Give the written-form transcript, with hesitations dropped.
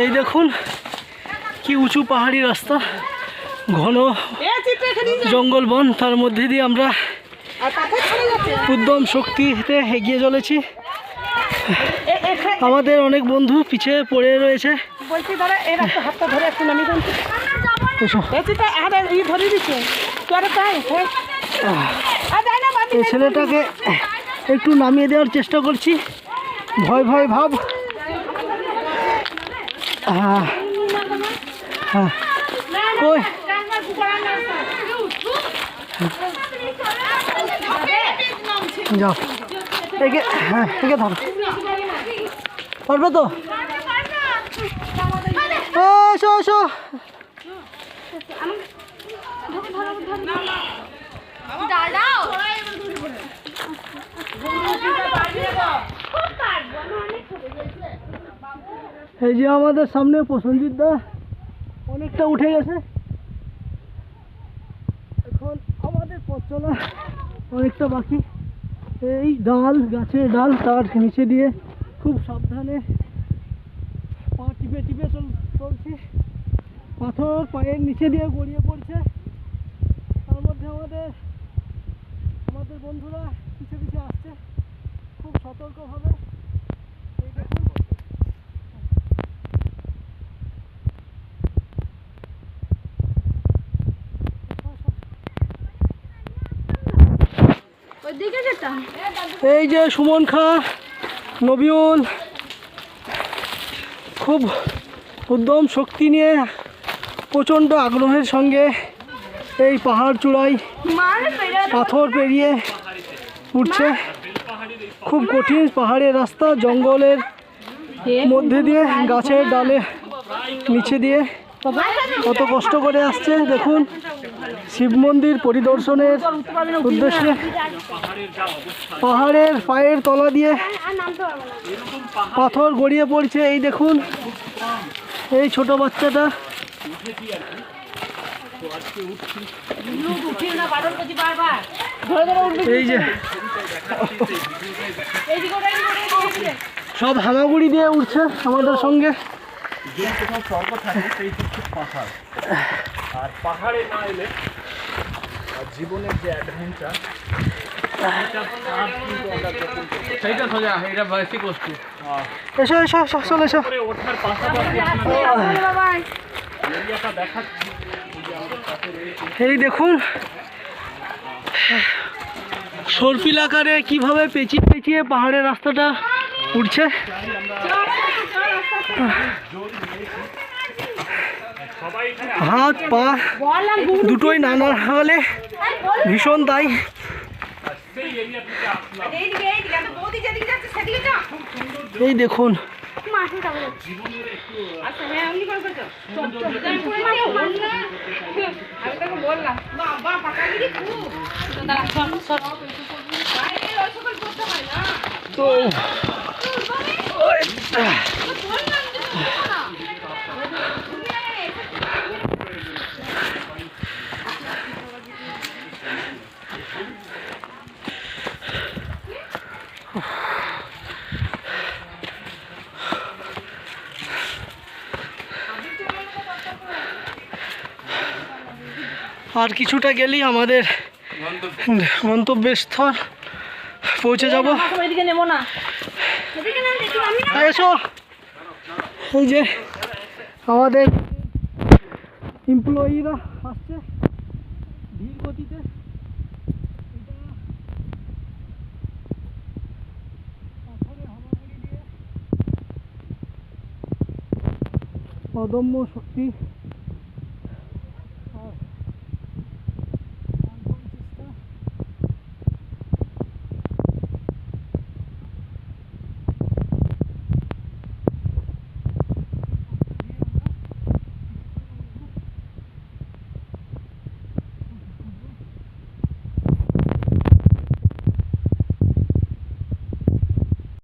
এই দেখুন কি উঁচু পাহাড়ি রাস্তা, ঘন জঙ্গল বন, তার মধ্যে দিয়ে আমরা উদ্যম শক্তিতে এগিয়ে চলেছি। আমাদের অনেক বন্ধু পিছিয়ে পড়ে রয়েছে। এই ছেলেটাকে একটু নামিয়ে দেওয়ার চেষ্টা করছি, ভয় ভয় ভাব। হ্যাঁ হ্যাঁ কই যাও, একে হ্যাঁ একে ধরো, পারবে তো? এসো এসো। এই যে আমাদের সামনে প্রসেনজিৎ দা অনেকটা উঠে গেছে, এখন আমাদের পথ চলা অনেকটা বাকি। এই ডাল, গাছের ডাল, তার নিচে দিয়ে খুব সাবধানে পা টিপে টিপে চলছি। পাথর পায়ের নিচে দিয়ে গড়িয়ে পড়ছে। তার মধ্যে আমাদের বন্ধুরা পিছে পিছে আসছে খুব সতর্কভাবে। এই দেখুন এই যে সুমন খা, নবিউল খুব উদ্যম শক্তি নিয়ে প্রচণ্ড আগ্রহের সঙ্গে এই পাহাড় চূড়ায় পাথর পেরিয়ে উঠছে। খুব কঠিন পাহাড়ের রাস্তা, জঙ্গলের মধ্যে দিয়ে, গাছের ডালে নিচে দিয়ে কত কষ্ট করে আসছে। দেখুন শিব মন্দির পরিদর্শনের উদ্দেশ্যে পাহাড়ের পায়ের তলা দিয়ে পাথর গড়িয়ে পড়ছে। এই দেখুন এই ছোট বাচ্চাটা এই যে সব হামাগুড়ি দিয়ে উঠছে আমাদের সঙ্গে। আর পাহাড়ে না এলে জীবনের যে অ্যাডভেঞ্চার সেইটা সোজা, এটা বেশি কষ্ট। এসো এসো এসো, চলে এসো। ওঠার পাশাপাশি এরিয়াটা দেখাচ্ছি। এই দেখুন সর্পিল আকারে কিভাবে পেঁচিয়ে পেঁচিয়ে পাহাড়ের রাস্তাটা উঠছে। হাত পা দুটোই নানা হলে ভীষণ তাই। এই দেখুন তো আর কিছুটা গেলেই আমাদের গন্তব্যস্থল পৌঁছে যাব। এসো এই যে আমাদের এমপ্লয়িরা আসছে ধীর গতিতে। অদম্য শক্তি